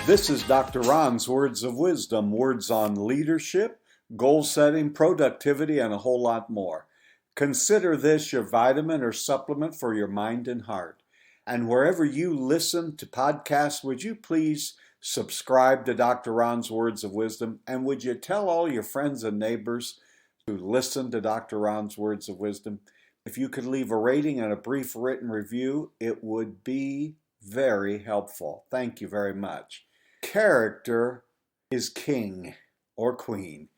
This is Dr. Ron's Words of Wisdom, words on leadership, goal setting, productivity, and a whole lot more. Consider this your vitamin or supplement for your mind and heart. And wherever you listen to podcasts, would you please subscribe to Dr. Ron's Words of Wisdom? And would you tell all your friends and neighbors to listen to Dr. Ron's Words of Wisdom? If you could leave a rating and a brief written review, it would be very helpful. Thank you very much. Character is king or queen.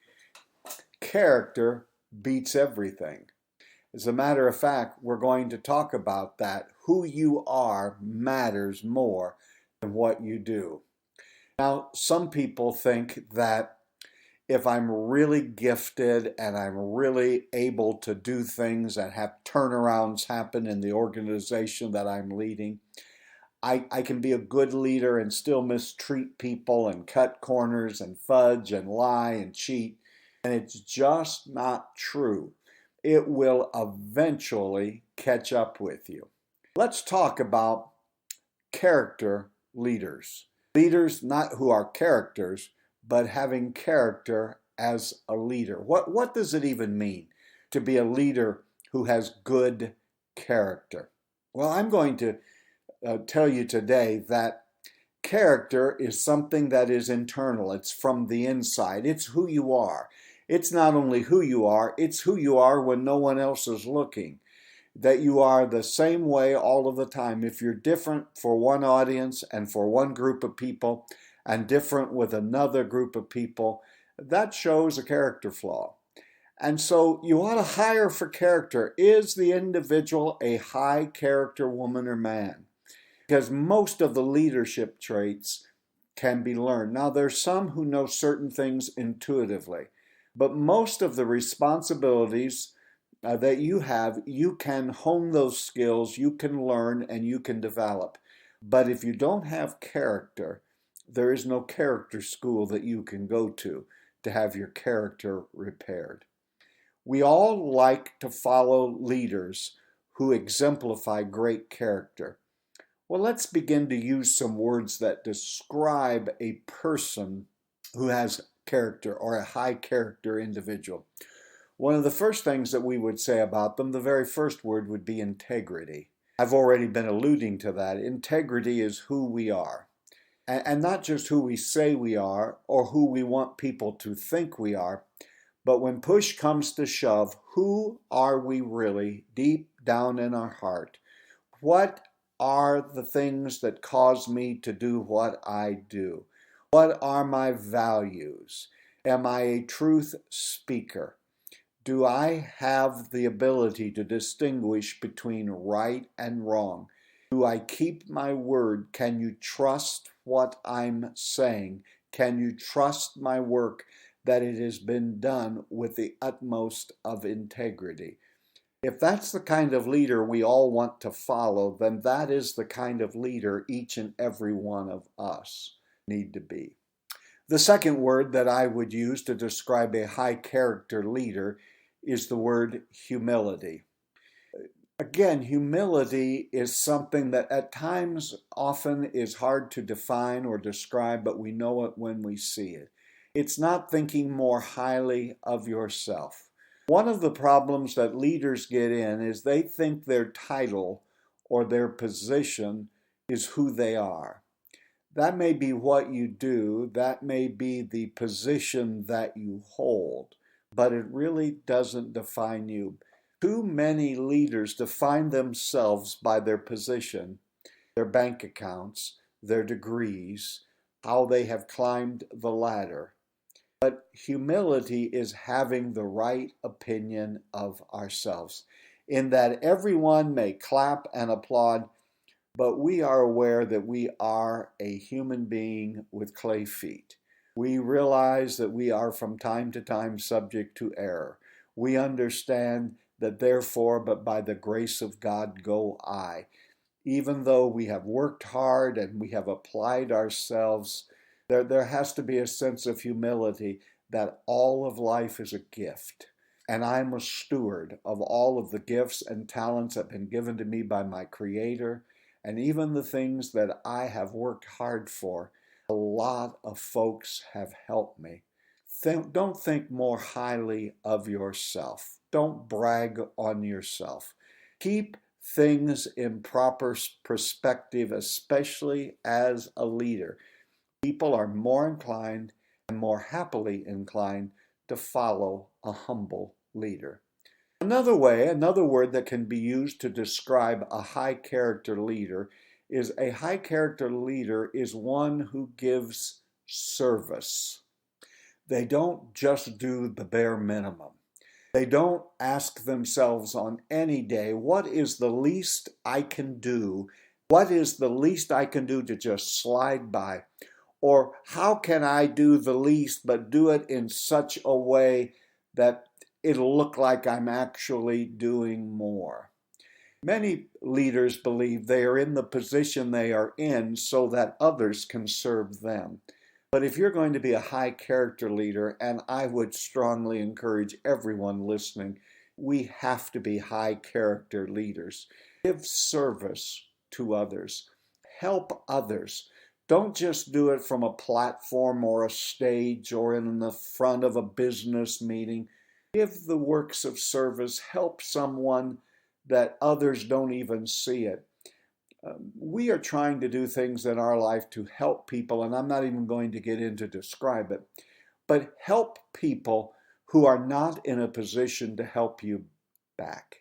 Character beats everything. As a matter of fact, we're going to talk about that. Who you are matters more than what you do. Now, some people think that if I'm really gifted and I'm really able to do things and have turnarounds happen in the organization that I'm leading, I can be a good leader and still mistreat people and cut corners and fudge and lie and cheat. And it's just not true. It will eventually catch up with you. Let's talk about character leaders. Leaders not who are characters, but having character as a leader. What does it even mean to be a leader who has good character? Well, I'm going to tell you today that character is something that is internal. It's from the inside. It's who you are. It's not only who you are, it's who you are when no one else is looking. That you are the same way all of the time. If you're different for one audience and for one group of people and different with another group of people, that shows a character flaw. And so you ought to hire for character. Is the individual a high character woman or man? Because most of the leadership traits can be learned. Now, there's some who know certain things intuitively, but most of the responsibilities that you have, you can hone those skills, you can learn, and you can develop. But if you don't have character, there is no character school that you can go to have your character repaired. We all like to follow leaders who exemplify great character. Well, let's begin to use some words that describe a person who has character or a high character individual. One of the first things that we would say about them, the very first word would be integrity. I've already been alluding to that. Integrity is who we are. And not just who we say we are or who we want people to think we are, but when push comes to shove, who are we really deep down in our heart? What are the things that cause me to do what I do? What are my values? Am I a truth speaker? Do I have the ability to distinguish between right and wrong? Do I keep my word? Can you trust what I'm saying? Can you trust my work that it has been done with the utmost of integrity? If that's the kind of leader we all want to follow, then that is the kind of leader each and every one of us need to be. The second word that I would use to describe a high character leader is the word humility. Again, humility is something that at times often is hard to define or describe, but we know it when we see it. It's not thinking more highly of yourself. One of the problems that leaders get in is they think their title or their position is who they are. That may be what you do, that may be the position that you hold, but it really doesn't define you. Too many leaders define themselves by their position, their bank accounts, their degrees, how they have climbed the ladder. But humility is having the right opinion of ourselves, in that everyone may clap and applaud, but we are aware that we are a human being with clay feet. We realize that we are from time to time subject to error. We understand that therefore, but by the grace of God go I. Even though we have worked hard and we have applied ourselves, there has to be a sense of humility that all of life is a gift. And I'm a steward of all of the gifts and talents that have been given to me by my Creator, and even the things that I have worked hard for. A lot of folks have helped me. Don't think more highly of yourself. Don't brag on yourself. Keep things in proper perspective, especially as a leader. People are more inclined and more happily inclined to follow a humble leader. Another word that can be used to describe a high character leader is a high character leader is one who gives service. They don't just do the bare minimum. They don't ask themselves on any day, what is the least I can do? What is the least I can do to just slide by? Or how can I do the least but do it in such a way that it'll look like I'm actually doing more? Many leaders believe they are in the position they are in so that others can serve them. But if you're going to be a high character leader, and I would strongly encourage everyone listening, we have to be high character leaders. Give service to others. Help others. Don't just do it from a platform or a stage or in the front of a business meeting. Give the works of service. Help someone that others don't even see it. We are trying to do things in our life to help people, and I'm not even going to get into describe it, but help people who are not in a position to help you back,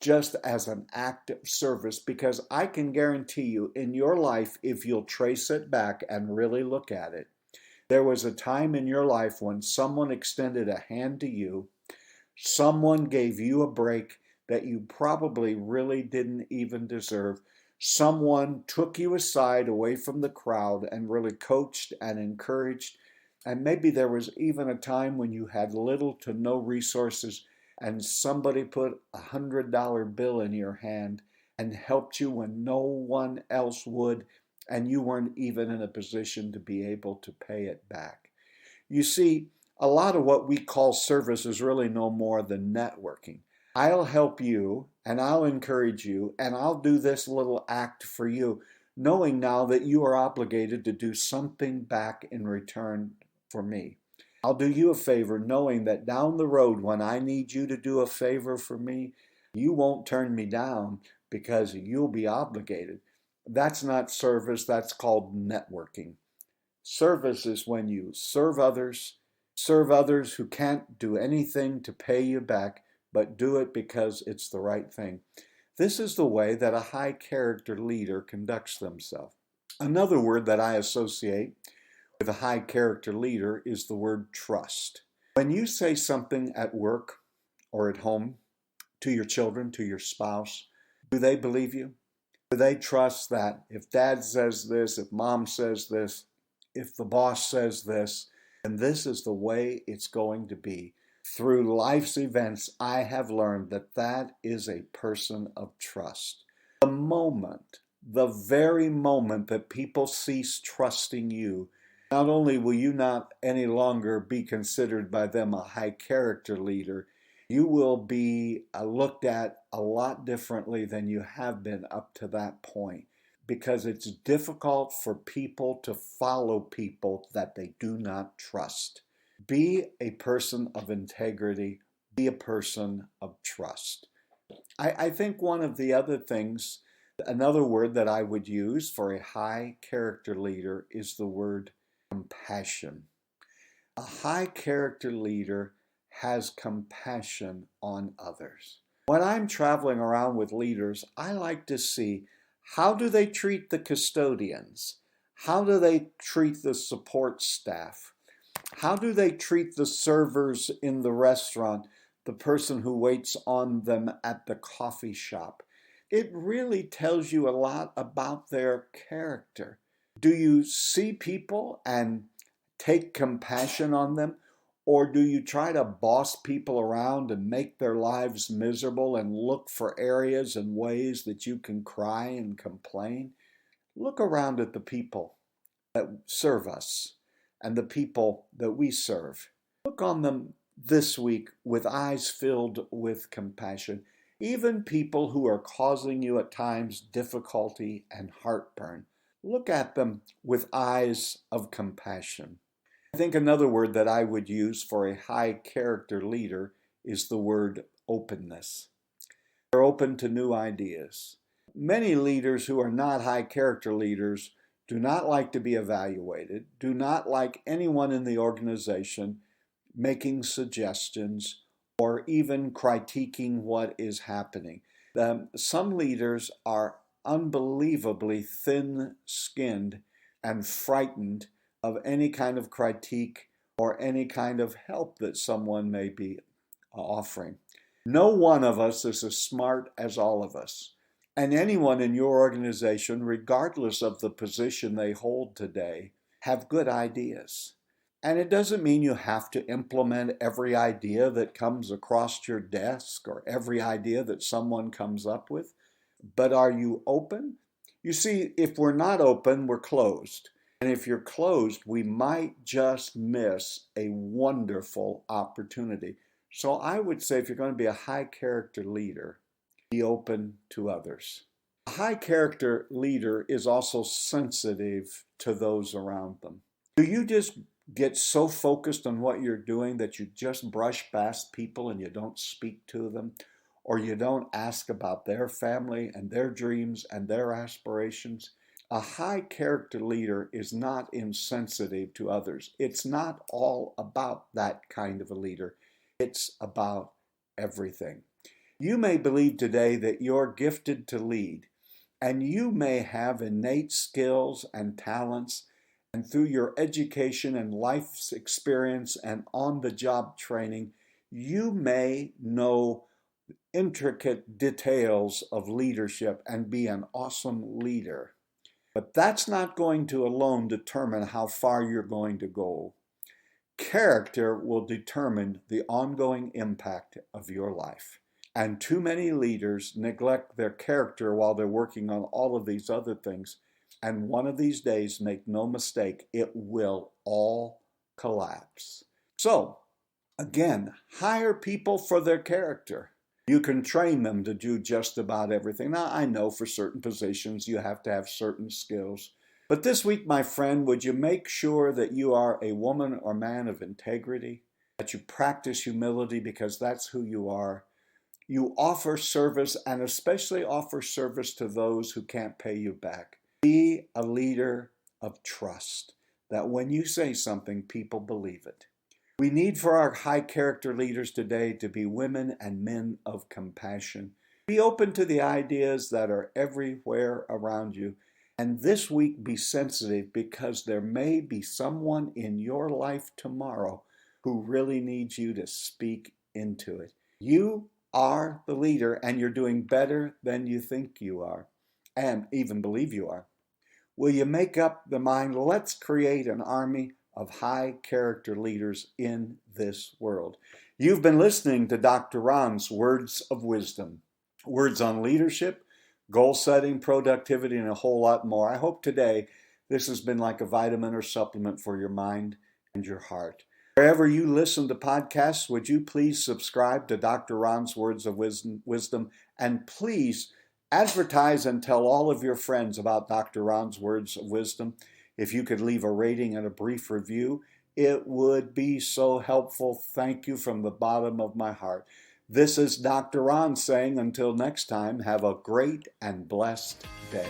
just as an act of service, because I can guarantee you in your life, if you'll trace it back and really look at it, there was a time in your life when someone extended a hand to you, someone gave you a break that you probably really didn't even deserve. Someone took you aside away from the crowd and really coached and encouraged. And maybe there was even a time when you had little to no resources and somebody put $100 bill in your hand and helped you when no one else would, and you weren't even in a position to be able to pay it back. You see, a lot of what we call service is really no more than networking. I'll help you and I'll encourage you and I'll do this little act for you, knowing now that you are obligated to do something back in return for me. I'll do you a favor knowing that down the road when I need you to do a favor for me, you won't turn me down because you'll be obligated. That's not service, that's called networking. Service is when you serve others who can't do anything to pay you back, but do it because it's the right thing. This is the way that a high character leader conducts themselves. Another word that I associate with a high character leader is the word trust. When you say something at work or at home to your children, to your spouse, do they believe you? Do they trust that if dad says this, if mom says this, if the boss says this, and this is the way it's going to be? Through life's events, I have learned that that is a person of trust. The very moment that people cease trusting you, not only will you not any longer be considered by them a high character leader, you will be looked at a lot differently than you have been up to that point, because it's difficult for people to follow people that they do not trust. Be a person of integrity. Be a person of trust. I think one of the other things, another word that I would use for a high character leader is the word compassion. A high character leader has compassion on others. When I'm traveling around with leaders, I like to see how do they treat the custodians? How do they treat the support staff? How do they treat the servers in the restaurant, the person who waits on them at the coffee shop? It really tells you a lot about their character. Do you see people and take compassion on them? Or do you try to boss people around and make their lives miserable and look for areas and ways that you can cry and complain? Look around at the people that serve us and the people that we serve. Look on them this week with eyes filled with compassion. Even people who are causing you at times difficulty and heartburn. look at them with eyes of compassion. I think another word that I would use for a high character leader is the word openness. They're open to new ideas. Many leaders who are not high character leaders do not like to be evaluated, do not like anyone in the organization making suggestions or even critiquing what is happening. Some leaders are unbelievably thin-skinned and frightened of any kind of critique or any kind of help that someone may be offering. No one of us is as smart as all of us. And anyone in your organization, regardless of the position they hold today, have good ideas. And it doesn't mean you have to implement every idea that comes across your desk or every idea that someone comes up with. But are you open? You see, if we're not open, we're closed. And if you're closed, we might just miss a wonderful opportunity. So I would say if you're going to be a high character leader, be open to others. A high character leader is also sensitive to those around them. Do you just get so focused on what you're doing that you just brush past people and you don't speak to them, or you don't ask about their family and their dreams and their aspirations? A high character leader is not insensitive to others. It's not all about that kind of a leader. It's about everything. You may believe today that you're gifted to lead, and you may have innate skills and talents, and through your education and life's experience and on-the-job training, you may know intricate details of leadership and be an awesome leader. But that's not going to alone determine how far you're going to go. Character will determine the ongoing impact of your life. And too many leaders neglect their character while they're working on all of these other things. And one of these days, make no mistake, it will all collapse. So, again, hire people for their character. You can train them to do just about everything. Now, I know for certain positions you have to have certain skills. But this week, my friend, would you make sure that you are a woman or man of integrity, that you practice humility because that's who you are. You offer service and especially offer service to those who can't pay you back. Be a leader of trust, that when you say something, people believe it. We need for our high character leaders today to be women and men of compassion. Be open to the ideas that are everywhere around you. And this week be sensitive because there may be someone in your life tomorrow who really needs you to speak into it. You are the leader and you're doing better than you think you are and even believe you are. Will you make up the mind, let's create an army of high character leaders in this world? You've been listening to Dr. Ron's Words of Wisdom, words on leadership, goal setting, productivity, and a whole lot more. I hope today this has been like a vitamin or supplement for your mind and your heart. Wherever you listen to podcasts, would you please subscribe to Dr. Ron's Words of Wisdom, and please advertise and tell all of your friends about Dr. Ron's Words of Wisdom. If you could leave a rating and a brief review, it would be so helpful. Thank you from the bottom of my heart. This is Dr. Ron saying until next time, have a great and blessed day.